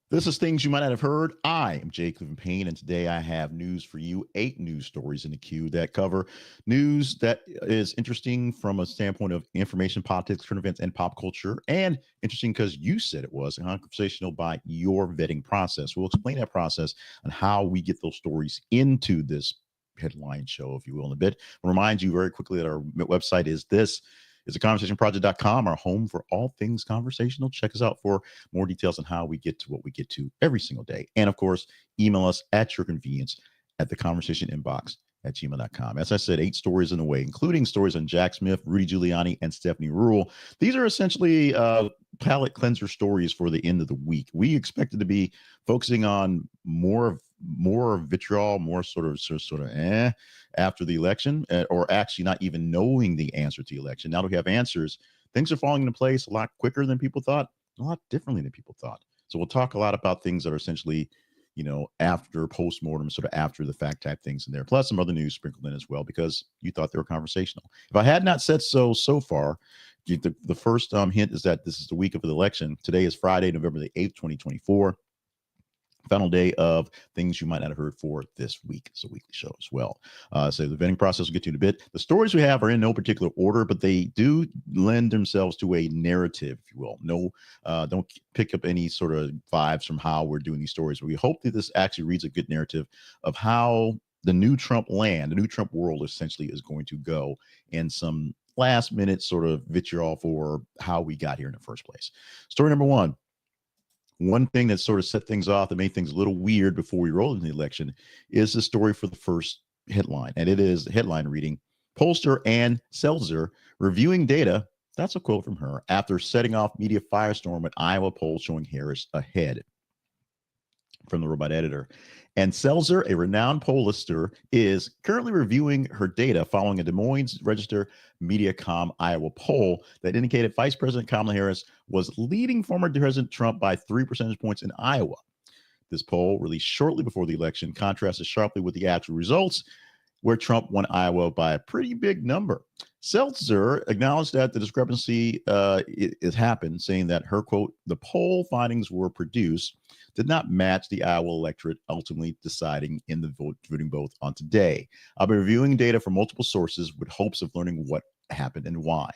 This is Things You Might Not Have Heard. I am Jacob Payne, and today I have news for you. 8 news stories in the queue that cover news that is interesting from a standpoint of information, politics, current events, and pop culture. And interesting because you said it was conversational by your vetting process. We'll explain that process and how we get those stories into this headline show, if you will, in a bit. I'll remind you very quickly that our website is a conversationproject.com, our home for all things conversational. Check us out for more details on how we get to what we get to every single day. And of course, email us at your convenience at the conversation inbox at gmail.com. As I said, 8 stories in the way, including stories on Jack Smith, Rudy Giuliani, and Stephanie Ruhle. These are essentially palate cleanser stories for the end of the week. We expected to be focusing on more vitriol, more sort of after the election, or actually not even knowing the answer to the election. Now that we have answers, things are falling into place a lot quicker than people thought, a lot differently than people thought. So we'll talk a lot about things that are essentially, after postmortem, sort of after the fact type things in there, plus some other news sprinkled in as well, because you thought they were conversational. If I had not said so far, the first hint is that this is the week of the election. Today is Friday, November the 8th, 2024. Final day of things you might not have heard for this week. It's a weekly show as well. So the vetting process we'll get to in a bit. The stories we have are in no particular order, but they do lend themselves to a narrative, if you will. No, don't pick up any sort of vibes from how we're doing these stories. We hope that this actually reads a good narrative of how the new Trump land, the new Trump world essentially is going to go, and some last minute sort of vitriol for how we got here in the first place. Story number one thing that sort of set things off, that made things a little weird before we rolled into the election, is the story for the first headline. And it is the headline reading, Pollster Ann Selzer reviewing data, that's a quote from her, after setting off media firestorm at Iowa poll showing Harris ahead. From the robot editor. And Selzer, a renowned pollster, is currently reviewing her data following a Des Moines Register Mediacom Iowa poll that indicated Vice President Kamala Harris was leading former President Trump by 3 percentage points in Iowa. This poll, released shortly before the election, contrasted sharply with the actual results, where Trump won Iowa by a pretty big number. Selzer acknowledged that the discrepancy it happened, saying that her, quote, the poll findings were produced did not match the Iowa electorate ultimately deciding in the voting both on today. I'll be reviewing data from multiple sources with hopes of learning what happened and why.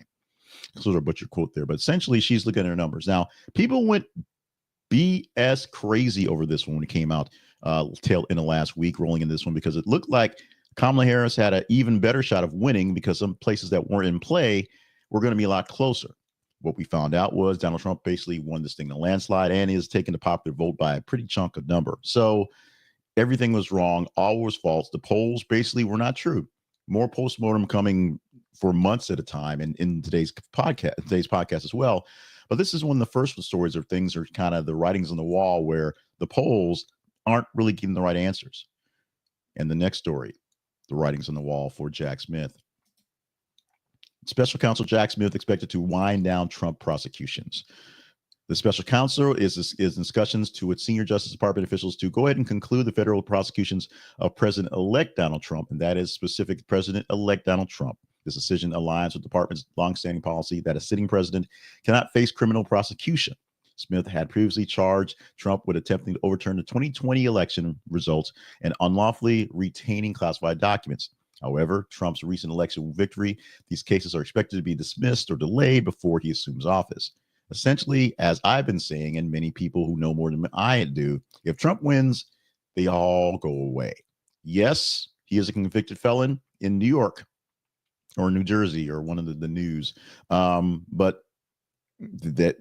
Sort of butcher quote there, but essentially she's looking at her numbers. Now, people went BS crazy over this one when it came out tail in the last week, rolling in this one, because it looked like Kamala Harris had an even better shot of winning because some places that weren't in play were going to be a lot closer. What we found out was Donald Trump basically won this thing in a landslide and is taking the popular vote by a pretty chunk of number. So everything was wrong. All was false. The polls basically were not true. More postmortem coming for months at a time, and in today's podcast as well. But this is one of the first stories of things are kind of the writings on the wall where the polls aren't really giving the right answers. And the next story, the writings on the wall for Jack Smith. Special counsel Jack Smith expected to wind down Trump prosecutions. The special counsel is in discussions to its senior Justice Department officials to go ahead and conclude the federal prosecutions of President-elect Donald Trump, and that is specific President-elect Donald Trump. This decision aligns with the department's longstanding policy that a sitting president cannot face criminal prosecution. Smith had previously charged Trump with attempting to overturn the 2020 election results and unlawfully retaining classified documents. However, Trump's recent election victory, these cases are expected to be dismissed or delayed before he assumes office. Essentially, as I've been saying, and many people who know more than I do, if Trump wins, they all go away. Yes, he is a convicted felon in New York or New Jersey or one of the news, but that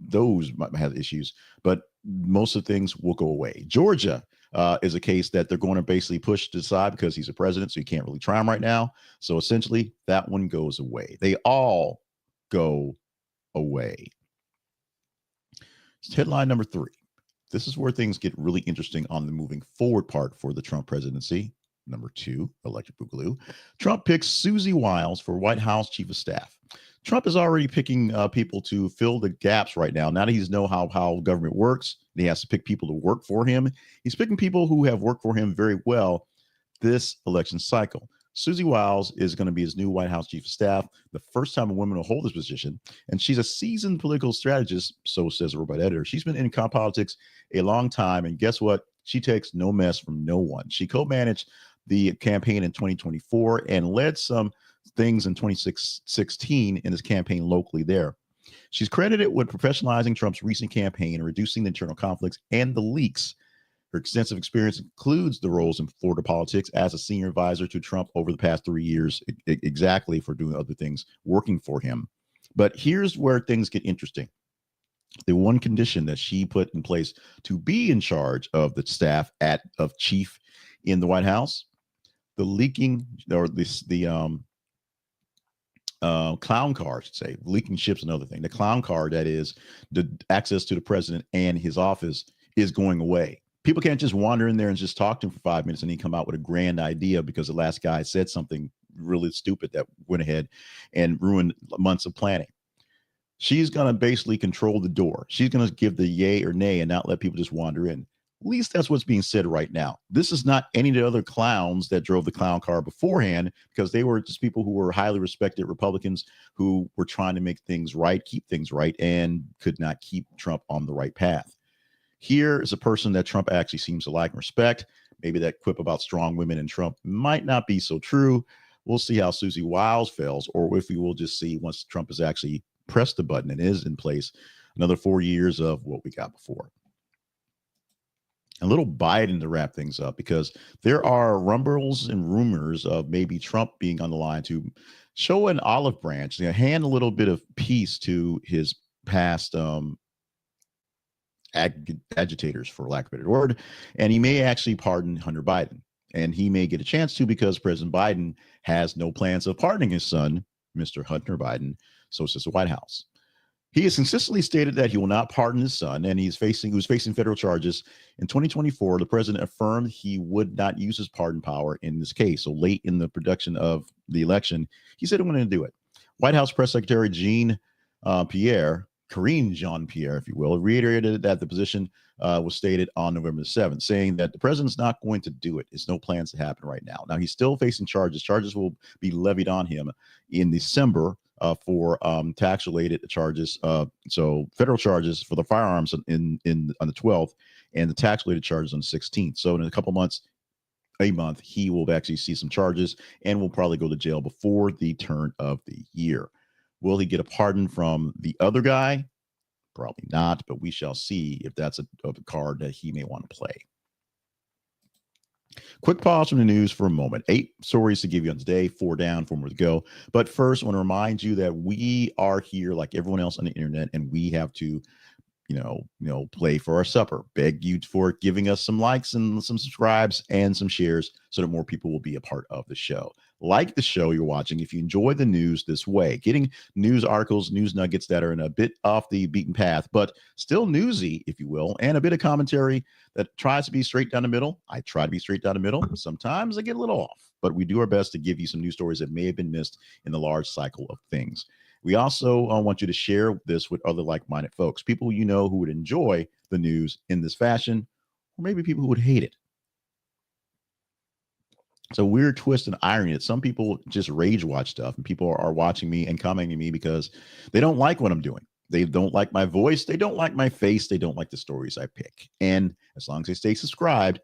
those might have issues, but most of the things will go away. Georgia is a case that they're going to basically push to the side because he's a president, so you can't really try him right now. So essentially, that one goes away. They all go away. Headline number 3. This is where things get really interesting on the moving forward part for the Trump presidency. Number 2, electric boogaloo. Trump picks Susie Wiles for White House chief of staff. Trump is already picking people to fill the gaps right now. Now that he's know how government works, and he has to pick people to work for him. He's picking people who have worked for him very well this election cycle. Susie Wiles is going to be his new White House chief of staff, the first time a woman will hold this position. And she's a seasoned political strategist, so says a robot editor. She's been in politics a long time. And guess what? She takes no mess from no one. She co-managed the campaign in 2024 and led some things in 2016 in his campaign locally there. She's credited with professionalizing Trump's recent campaign and reducing the internal conflicts and the leaks. Her extensive experience includes the roles in Florida politics as a senior advisor to Trump over the past 3 years, exactly for doing other things, working for him. But here's where things get interesting. The one condition that she put in place to be in charge of the staff of chief in the White House, the leaking or the clown car, I should say, leaking ships, another thing. The clown car, that is the access to the president and his office, is going away. People can't just wander in there and just talk to him for 5 minutes and he come out with a grand idea because the last guy said something really stupid that went ahead and ruined months of planning. She's going to basically control the door. She's going to give the yay or nay and not let people just wander in. At least that's what's being said right now. This is not any of the other clowns that drove the clown car beforehand, because they were just people who were highly respected Republicans who were trying to make things right, keep things right, and could not keep Trump on the right path. Here is a person that Trump actually seems to like and respect. Maybe that quip about strong women and Trump might not be so true. We'll see how Susie Wiles fails, or if we will just see once Trump has actually pressed the button and is in place, another 4 years of what we got before. A little Biden to wrap things up, because there are rumbles and rumors of maybe Trump being on the line to show an olive branch, hand a little bit of peace to his past agitators, for lack of a better word, and he may actually pardon Hunter Biden, and he may get a chance to because President Biden has no plans of pardoning his son, Mr. Hunter Biden. So says the White House. He has consistently stated that he will not pardon his son, and he was facing federal charges. In 2024, the president affirmed he would not use his pardon power in this case. So late in the production of the election, he said he wanted to do it. White House Press Secretary Karine Jean-Pierre, if you will, reiterated that the position was stated on November the 7th, saying that the president's not going to do it. It's no plans to happen right now. Now, he's still facing charges. Charges will be levied on him in December for tax-related charges. So federal charges for the firearms on the 12th, and the tax-related charges on the 16th. So in a couple months, a month, he will actually see some charges and will probably go to jail before the turn of the year. Will he get a pardon from the other guy? Probably not, but we shall see if that's a card that he may want to play. Quick pause from the news for a moment. 8 stories to give you on today, 4 down, 4 more to go. But first, I want to remind you that we are here like everyone else on the internet, and we have to play for our supper. Beg you for giving us some likes and some subscribes and some shares so that more people will be a part of the show. Like the show you're watching if you enjoy the news this way, getting news articles, news nuggets that are in a bit off the beaten path, but still newsy, if you will, and a bit of commentary that tries to be straight down the middle. I try to be straight down the middle. Sometimes I get a little off, but we do our best to give you some news stories that may have been missed in the large cycle of things. We also want you to share this with other like-minded folks, people you know who would enjoy the news in this fashion, or maybe people who would hate it. So weird twist and irony that some people just rage watch stuff, and people are watching me and commenting me because they don't like what I'm doing. They don't like my voice. They don't like my face. They don't like the stories I pick. And as long as they stay subscribed,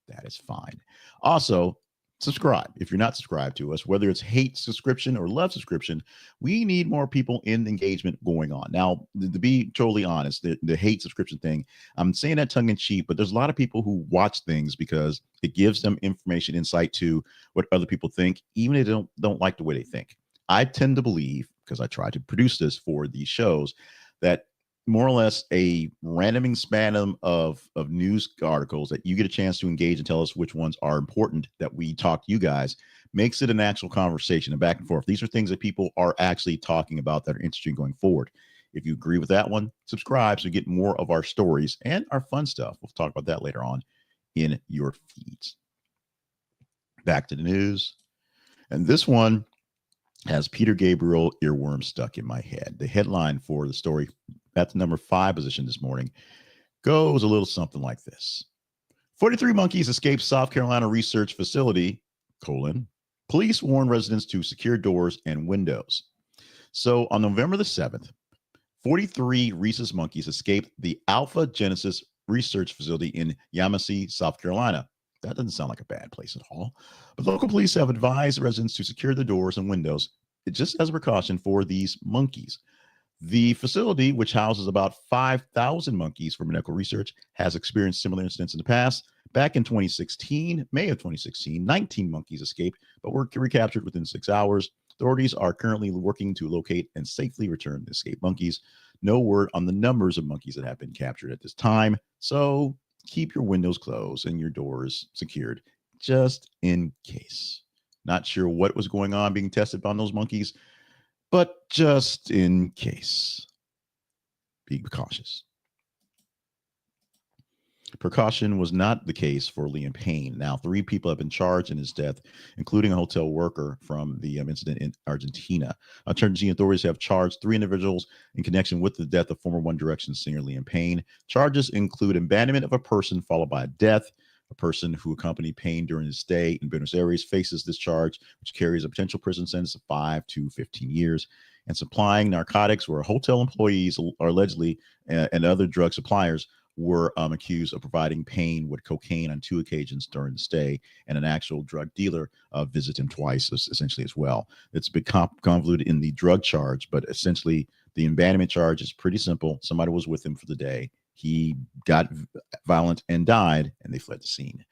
that is fine. Also, subscribe if you're not subscribed to us, whether it's hate subscription or love subscription. We need more people in engagement going on. Now, to be totally honest, the hate subscription thing, I'm saying that tongue in cheek, but there's a lot of people who watch things because it gives them information, insight to what other people think, even if they don't like the way they think. I tend to believe, because I try to produce this for these shows, that more or less a randoming span of news articles that you get a chance to engage and tell us which ones are important that we talk to you guys makes it an actual conversation and back and forth. These are things that people are actually talking about that are interesting going forward. If you agree with that one, subscribe so you get more of our stories and our fun stuff. We'll talk about that later on in your feeds. Back to the news. And this one has Peter Gabriel earworm stuck in my head. The headline for the story at the number 5 position this morning goes a little something like this. 43 monkeys escaped South Carolina research facility, Police warn residents to secure doors and windows. So on November the 7th, 43 rhesus monkeys escaped the Alpha Genesis Research Facility in Yamasee, South Carolina. That doesn't sound like a bad place at all. But local police have advised residents to secure the doors and windows just as a precaution for these monkeys. The facility, which houses about 5,000 monkeys for medical research, has experienced similar incidents in the past. Back in 2016, May of 2016, 19 monkeys escaped, but were recaptured within 6 hours. Authorities are currently working to locate and safely return the escaped monkeys. No word on the numbers of monkeys that have been captured at this time, so keep your windows closed and your doors secured, just in case. Not sure what was going on being tested on those monkeys, but just in case, be cautious. Precaution was not the case for Liam Payne. Now, 3 people have been charged in his death, including a hotel worker from the incident in Argentina. Argentine authorities have charged 3 individuals in connection with the death of former One Direction singer Liam Payne. Charges include abandonment of a person followed by death. A person who accompanied Payne during his stay in Buenos Aires faces this charge, which carries a potential prison sentence of 5 to 15 years. And supplying narcotics, where hotel employees are allegedly and other drug suppliers were accused of providing Payne with cocaine on 2 occasions during the stay, and an actual drug dealer visited him twice, essentially, as well. It's a bit convoluted in the drug charge, but essentially the abandonment charge is pretty simple. Somebody was with him for the day. He got violent and died, and they fled the scene.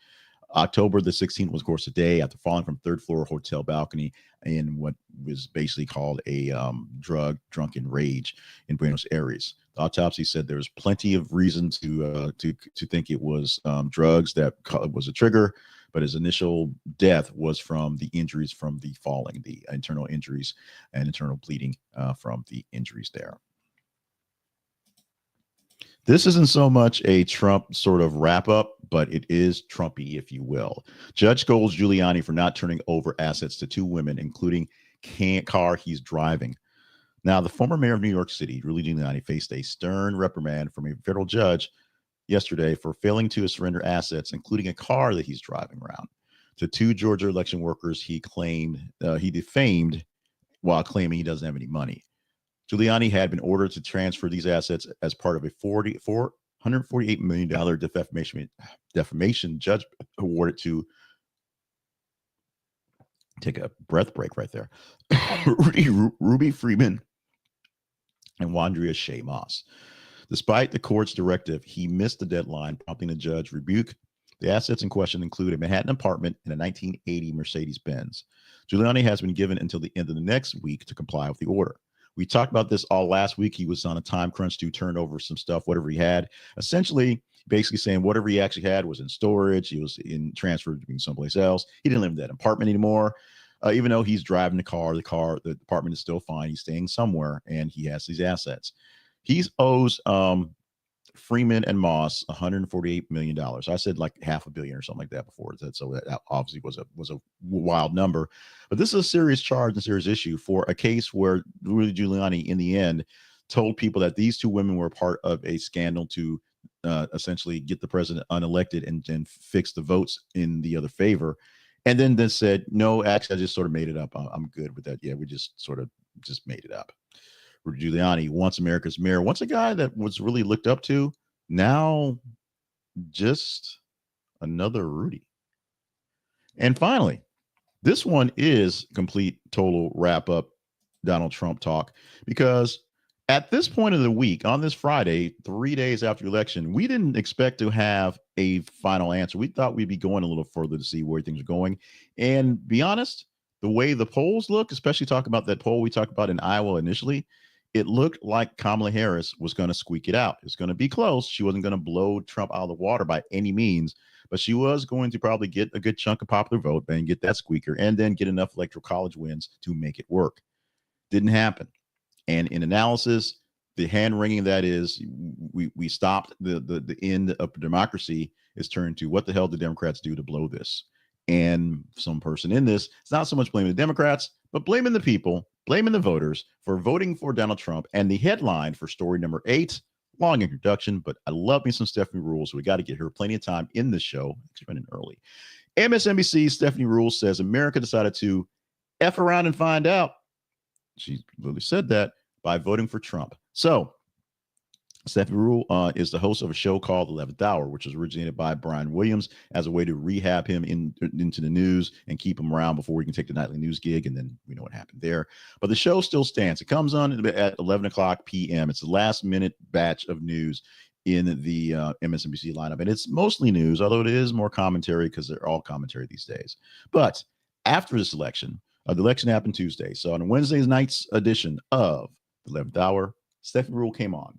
October the 16th was, of course, a day after falling from 3rd floor hotel balcony in what was basically called a drunken rage in Buenos Aires. The autopsy said there was plenty of reason to think it was drugs that was a trigger, but his initial death was from the injuries from the falling, the internal injuries and internal bleeding from the injuries there. This isn't so much a Trump sort of wrap up, but it is Trumpy, if you will. Judge scolds Giuliani for not turning over assets to 2 women, including car he's driving. Now, the former mayor of New York City, Rudy Giuliani, faced a stern reprimand from a federal judge yesterday for failing to surrender assets, including a car that he's driving around, to 2 Georgia election workers he claimed he defamed while claiming he doesn't have any money. Giuliani had been ordered to transfer these assets as part of a $448 million defamation judgment awarded to, take a breath break right there, Ruby Freeman and Wandrea Shea Moss. Despite the court's directive, he missed the deadline, prompting the judge rebuke. The assets in question include a Manhattan apartment and a 1980 Mercedes-Benz. Giuliani has been given until the end of the next week to comply with the order. We talked about this all last week. He was on a time crunch to turn over some stuff, whatever he had, essentially basically saying whatever he actually had was in storage. He was transferred to being someplace else. He didn't live in that apartment anymore. Even though he's driving the apartment is still fine. He's staying somewhere and he has these assets. He owes Freeman and Moss $148 million. I said like $500 million or something like that before. So that obviously was a wild number. But this is a serious charge and serious issue for a case where Rudy Giuliani, in the end, told people that these 2 women were part of a scandal to essentially get the president unelected and fix the votes in the other favor. And then said, no, actually, I just sort of made it up. I'm good with that. Yeah, we just sort of just made it up. Rudy Giuliani, once America's mayor, once a guy that was really looked up to, now just another Rudy. And finally, this one is complete, total wrap up Donald Trump talk, because at this point of the week, on this Friday, 3 days after the election, we didn't expect to have a final answer. We thought we'd be going a little further to see where things are going. And be honest, the way the polls look, especially talking about that poll we talked about in Iowa initially, it looked like Kamala Harris was going to squeak it out. It's going to be close. She wasn't going to blow Trump out of the water by any means, but she was going to probably get a good chunk of popular vote and get that squeaker and then get enough electoral college wins to make it work. Didn't happen. And in analysis, the hand wringing that is, we stopped the end of democracy is turned to what the hell did Democrats do to blow this? And some person in this, it's not so much blaming the Democrats, but blaming the people, blaming the voters for voting for Donald Trump. And the headline for story number 8, long introduction, but I love me some Stephanie Ruhle, so we got to get her plenty of time in this show. It's running early. MSNBC Stephanie Ruhle says America decided to F around and find out. She literally said that by voting for Trump. So Stephanie Ruhle is the host of a show called The 11th Hour, which was originated by Brian Williams as a way to rehab him into the news and keep him around before he can take the nightly news gig. And then we know what happened there. But the show still stands. It comes on at 11 o'clock p.m. It's the last minute batch of news in the MSNBC lineup. And it's mostly news, although it is more commentary because they're all commentary these days. But after this election, the election happened Tuesday. So on Wednesday's night's edition of The 11th Hour, Stephanie Ruhle came on.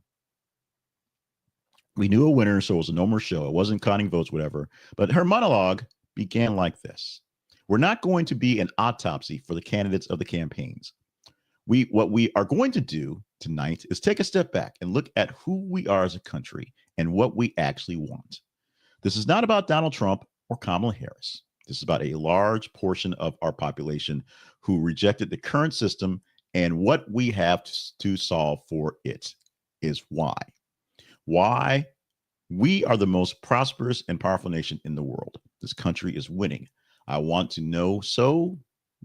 We knew a winner, so it was a no more show. It wasn't counting votes, whatever. But her monologue began like this. We're not going to be an autopsy for the candidates of the campaigns. What we are going to do tonight is take a step back and look at who we are as a country and what we actually want. This is not about Donald Trump or Kamala Harris. This is about a large portion of our population who rejected the current system, and what we have to solve for it is why. Why we are the most prosperous and powerful nation in the world. This country is winning. I want to know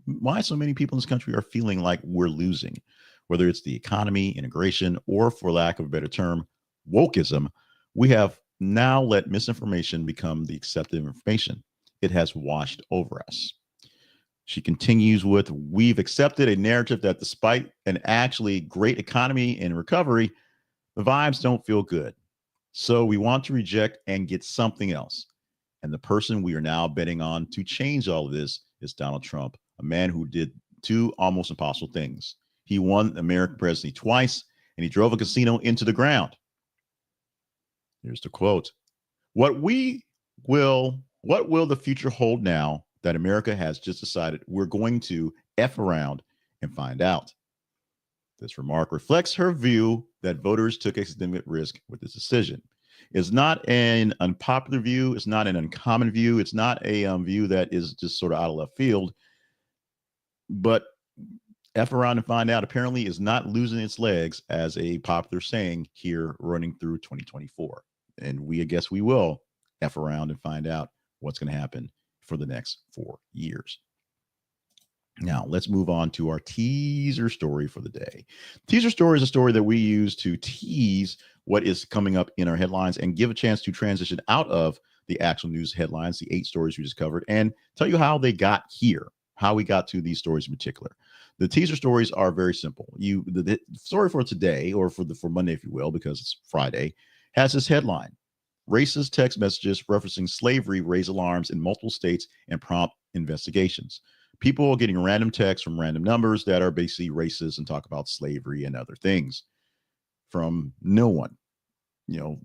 why so many people in this country are feeling like we're losing, whether it's the economy, integration, or for lack of a better term, wokeism. We have now let misinformation become the accepted information. It has washed over us. She continues with, we've accepted a narrative that despite an actually great economy and recovery, the vibes don't feel good. So we want to reject and get something else. And the person we are now betting on to change all of this is Donald Trump, a man who did two almost impossible things. He won American presidency twice, and he drove a casino into the ground. Here's the quote. What will the future hold now that America has just decided we're going to F around and find out? This remark reflects her view that voters took a significant risk with this decision. It's not an unpopular view. It's not an uncommon view. It's not a view that is just sort of out of left field. But F around and find out apparently is not losing its legs as a popular saying here running through 2024. And I guess we will F around and find out what's going to happen for the next 4 years. Now, let's move on to our teaser story for the day. Teaser story is a story that we use to tease what is coming up in our headlines and give a chance to transition out of the actual news headlines, the 8 stories we just covered, and tell you how they got here, how we got to these stories in particular. The teaser stories are very simple. The story for today, or for Monday, if you will, because it's Friday, has this headline: racist text messages referencing slavery raise alarms in multiple states and prompt investigations. People are getting random texts from random numbers that are basically racist and talk about slavery and other things from no one,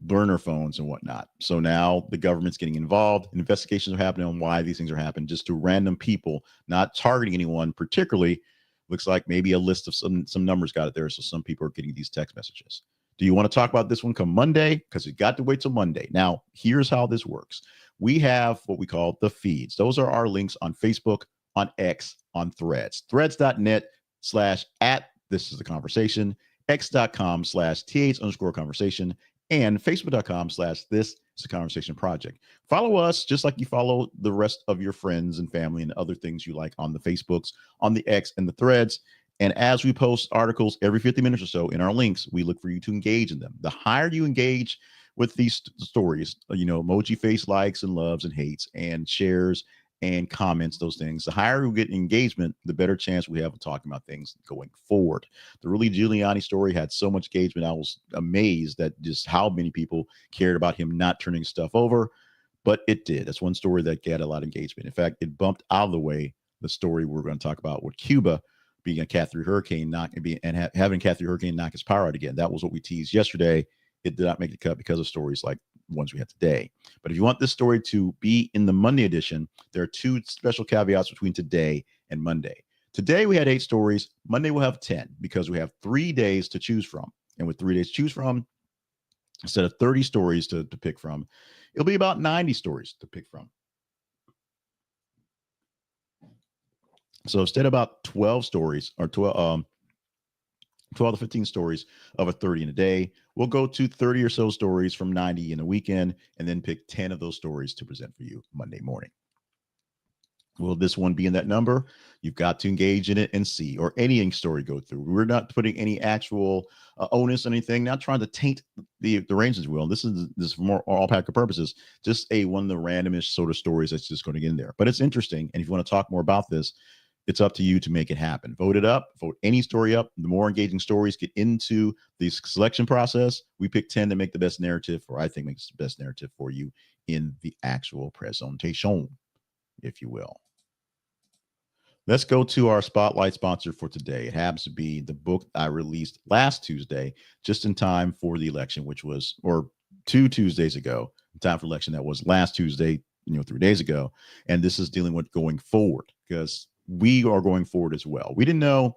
burner phones and whatnot. So now the government's getting involved. Investigations are happening on why these things are happening, just to random people, not targeting anyone particularly. Looks like maybe a list of some numbers got it there. So some people are getting these text messages. Do you want to talk about this one come Monday? Because you got to wait till Monday. Now, here's how this works. We have what we call the feeds. Those are our links on Facebook, on X, on Threads. Threads.net/@this is the conversation, x.com/th_conversation, and facebook.com/this is the conversation project. Follow us just like you follow the rest of your friends and family and other things you like on the Facebooks, on the X, and the Threads. And as we post articles every 50 minutes or so in our links, we look for you to engage in them. The higher you engage with these stories, emoji face likes and loves and hates and shares and comments, those things, the higher we get engagement, the better chance we have of talking about things going forward. The Rudy Giuliani story had so much engagement. I was amazed at just how many people cared about him not turning stuff over, but it did. That's one story that got a lot of engagement. In fact, it bumped out of the way the story we're going to talk about with Cuba being a Cat 3 hurricane having Cat 3 hurricane knock his power out again. That was what we teased yesterday. It did not make the cut because of stories like ones we had today. But if you want this story to be in the Monday edition, there are 2 special caveats between today and Monday. Today we had 8 stories. Monday we'll have 10 because we have 3 days to choose from. And with 3 days to choose from, instead of 30 stories to pick from, it'll be about 90 stories to pick from. So instead of about 12 stories or 12 to 15 stories of a 30 in a day, we'll go to 30 or so stories from 90 in a weekend and then pick 10 of those stories to present for you Monday morning. Will this one be in that number? You've got to engage in it and see, or any story go through. We're not putting any actual onus on anything, not trying to taint the arrangements wheel. This is for more all practical purposes, just a one of the randomest sort of stories that's just going to get in there. But it's interesting. And if you want to talk more about this, it's up to you to make it happen. Vote it up, vote any story up. The more engaging stories get into the selection process, we pick 10 to make the best narrative, or I think makes the best narrative for you in the actual presentation, if you will. Let's go to our spotlight sponsor for today. It happens to be the book I released last Tuesday, just in time for the election, which was, or 2 Tuesdays ago, time for election. That was last Tuesday, 3 days ago. And this is dealing with going forward, because we are going forward as well. We didn't know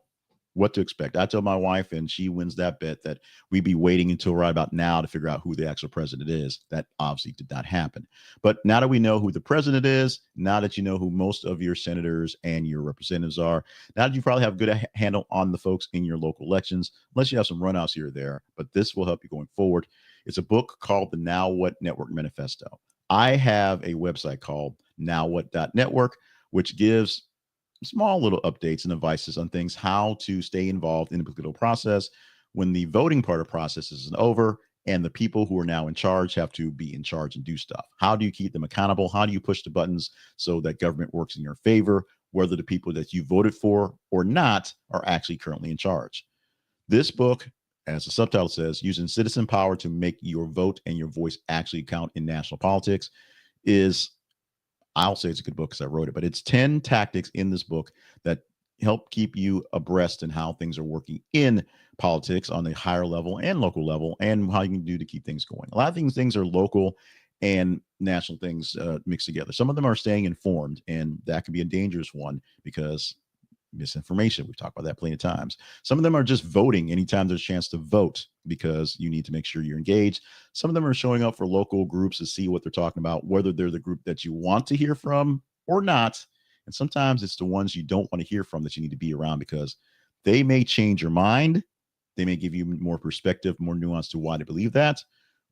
what to expect. I told my wife, and she wins that bet, that we'd be waiting until right about now to figure out who the actual president is. That obviously did not happen. But now that we know who the president is, now that you know who most of your senators and your representatives are, now that you probably have a good handle on the folks in your local elections, unless you have some runouts here or there, but this will help you going forward. It's a book called the Now What Network Manifesto. I have a website called nowwhat.network, which gives small little updates and advices on things, how to stay involved in the political process when the voting part of the process isn't over and the people who are now in charge have to be in charge and do stuff. How do you keep them accountable? How do you push the buttons so that government works in your favor, whether the people that you voted for or not are actually currently in charge? This book, as the subtitle says, using citizen power to make your vote and your voice actually count in national politics, is, I'll say it's a good book because I wrote it, but it's 10 tactics in this book that help keep you abreast in how things are working in politics on the higher level and local level, and how you can do to keep things going. A lot of things are local and national things mixed together. Some of them are staying informed, and that can be a dangerous one because misinformation. We've talked about that plenty of times. Some of them are just voting anytime there's a chance to vote because you need to make sure you're engaged. Some of them are showing up for local groups to see what they're talking about, whether they're the group that you want to hear from or not. And sometimes it's the ones you don't want to hear from that you need to be around because they may change your mind. They may give you more perspective, more nuance to why they believe that,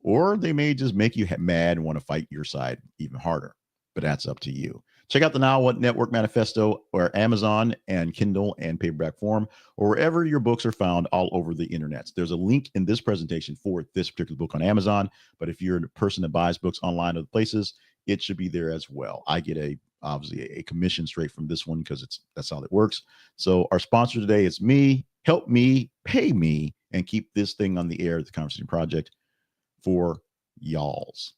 or they may just make you mad and want to fight your side even harder. But that's up to you. Check out the Now What Network Manifesto, or Amazon and Kindle and paperback form, or wherever your books are found all over the internet. There's a link in this presentation for this particular book on Amazon, but if you're a person that buys books online other places, it should be there as well. I get obviously a commission straight from this one because that's how it works. So our sponsor today is me. Help me, pay me, and keep this thing on the air, the Conversation Project, for y'alls.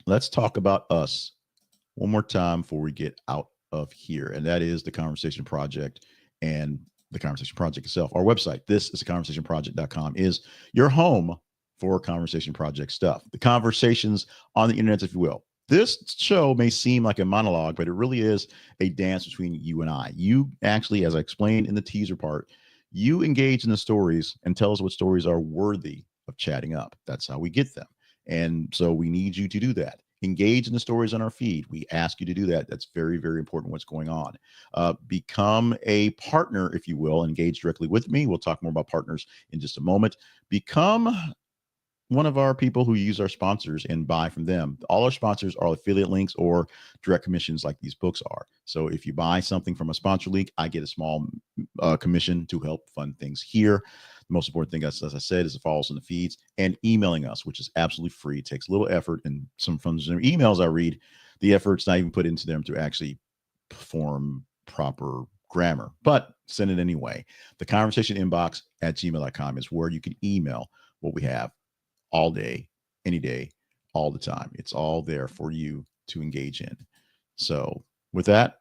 Let's talk about us one more time before we get out of here, and that is the Conversation Project and the Conversation Project itself. Our website, this is theconversationproject.com, is your home for Conversation Project stuff. The conversations on the internet, if you will. This show may seem like a monologue, but it really is a dance between you and I. You actually, as I explained in the teaser part, you engage in the stories and tell us what stories are worthy of chatting up. That's how we get them. And so we need you to do that. Engage in the stories on our feed. We ask you to do that. That's very, very important what's going on. Become a partner, if you will. Engage directly with me. We'll talk more about partners in just a moment. Become one of our people who use our sponsors and buy from them. All our sponsors are affiliate links or direct commissions like these books are. So if you buy something from a sponsor link, I get a small commission to help fund things here. The most important thing, as I said, is to follow us in the feeds and emailing us, which is absolutely free. It takes a little effort, and some from the emails I read, the effort's not even put into them to actually perform proper grammar, but send it anyway. The conversation inbox at gmail.com is where you can email what we have all day, any day, all the time. It's all there for you to engage in. So with that,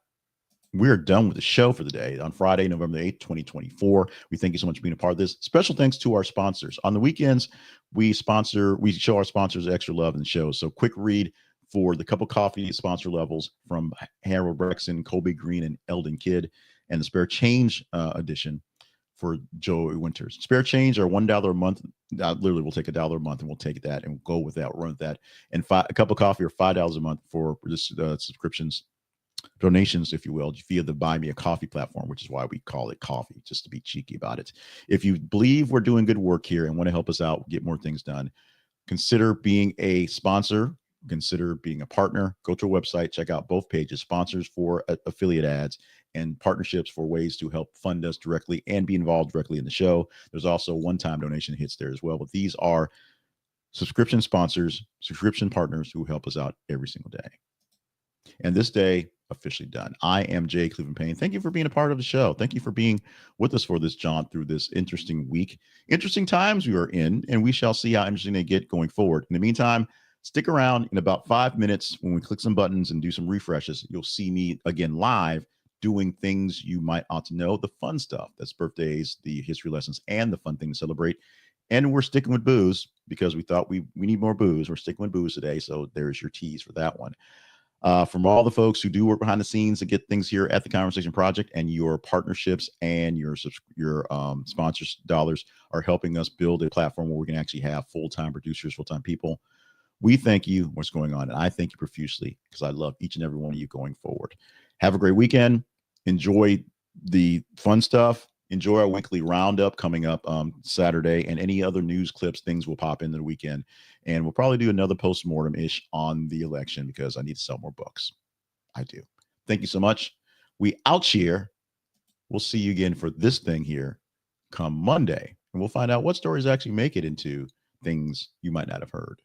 we're done with the show for the day. On Friday, November 8th, 2024. We thank you so much for being a part of this. Special thanks to our sponsors. On the weekends, we show our sponsors extra love in the show. So quick read for the Cup of Coffee sponsor levels from Harold Brexton, Colby Green, and Eldon Kidd, and the Spare Change edition for Joey Winters. Spare change are $1 a month. Literally, we'll take $1 a month and we'll take that and we'll go with that, run with that. And a cup of coffee or $5 a month for this subscriptions, donations, if you will, via the Buy Me a Coffee platform, which is why we call it coffee, just to be cheeky about it. If you believe we're doing good work here and want to help us out, get more things done, consider being a sponsor consider being a partner, go to our website, check out both pages, sponsors for affiliate ads and partnerships for ways to help fund us directly and be involved directly in the show. There's also one-time donation hits there as well. But these are subscription sponsors, subscription partners who help us out every single day. And this day officially done. I am Jay Cleveland Payne. Thank you for being a part of the show. Thank you for being with us for this jaunt through this interesting week. Interesting times we are in, and we shall see how interesting they get going forward. In the meantime, stick around. In about 5 minutes, when we click some buttons and do some refreshes, you'll see me again live doing things you might ought to know, the fun stuff. That's birthdays, the history lessons, and the fun thing to celebrate. And we're sticking with booze because we thought we need more booze. We're sticking with booze today. So there's your tease for that one. From all the folks who do work behind the scenes to get things here at the Conversation Project, and your partnerships and your sponsors dollars are helping us build a platform where we can actually have full-time producers, full-time people. We thank you. What's going on? And I thank you profusely because I love each and every one of you going forward. Have a great weekend. Enjoy the fun stuff. Enjoy our weekly roundup coming up Saturday, and any other news clips, things will pop into the weekend. And we'll probably do another postmortem-ish on the election because I need to sell more books. I do. Thank you so much. We out here. We'll see you again for this thing here come Monday. And we'll find out what stories actually make it into things you might not have heard.